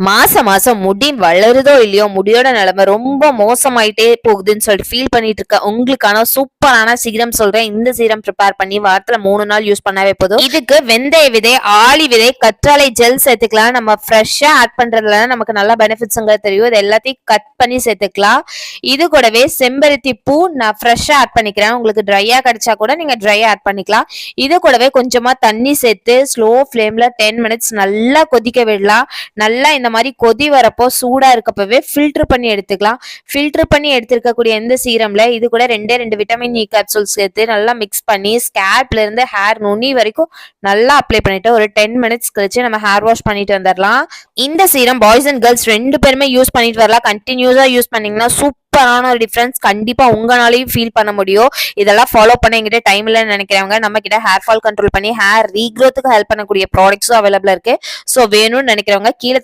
மாசம் மாசம் முடி வளருதோ இல்லையோ முடியோட நிலைமை ரொம்ப மோசமாயிட்டே போகுதுன்னு சொல்லிட்டு ஃபீல் பண்ணிட்டு இருக்க உங்களுக்கான சூப்பரான சீரம் சொல்றேன். இந்த சீரம் ப்ரிப்பேர் பண்ணி வாரத்துல 3 நாள் யூஸ் பண்ணாவே போதும். இதுக்கு வெந்தய விதை, ஆளி விதை, கற்றாழை ஜெல் சேர்த்துக்கலாம். நம்ம ஃப்ரெஷ்ஷா ஆட் பண்றதுல நமக்கு நல்ல பெனிஃபிட்ஸ்ங்க தெரியும். இது எல்லாத்தையும் கட் பண்ணி சேர்த்துக்கலாம். இது கூடவே செம்பருத்தி பூ நான் ஃப்ரெஷ்ஷா ஆட் பண்ணிக்கிறேன். உங்களுக்கு ட்ரையா கிடைச்சா கூட நீங்க ட்ரையா ஆட் பண்ணிக்கலாம். இது கூடவே கொஞ்சமா தண்ணி சேர்த்து ஸ்லோ ஃப்ளேம்ல 10 மினிட்ஸ் நல்லா கொதிக்க விடலாம். நல்லா இந்த மாதிரி கொதி வரப்போ சூடா இருக்கப்பவே ஃபில்டர் பண்ணி எடுத்துக்கலாம். ஃபில்டர் பண்ணி எடுத்துருக்கக்கூடிய இந்த சீரம்ல இது கூட 2 விட்டமின் இ கேப்சூல் சேர்த்து நல்லா மிக்ஸ் பண்ணி ஸ்கேல்ப்ல இருந்து ஹேர் நுனி வரைக்கும் நல்லா அப்ளை பண்ணிட்டு ஒரு 10 மினிட்ஸ் கழிச்சு நம்ம ஹேர் வாஷ் பண்ணிட்டு வந்துடலாம். இந்த சீரம் பாய்ஸ் அண்ட் கேர்ள்ஸ் 2 பேருமே யூஸ் பண்ணிட்டு வரலாம். கண்டினியூஸா யூஸ் பண்ணீங்கன்னா சூப்பரான ஒரு டிஃபரன்ஸ் கண்டிப்பா உங்களாலையும் ஃபீல் பண்ண முடியும். இதெல்லாம் ஃபாலோ பண்ண எங்கிட்ட டைம் இல்லைன்னு நினைக்கிறவங்க நம்ம கிட்ட ஹேர் ஃபால் கண்ட்ரோல் பண்ணி ஹேர் ரீக்ரோத்துக்கு ஹெல்ப் பண்ணக்கூடிய ப்ராடக்ட்ஸும் அவைலபிளா இருக்கு. ஸோ வேணும்னு நினைக்கிறவங்க கீழே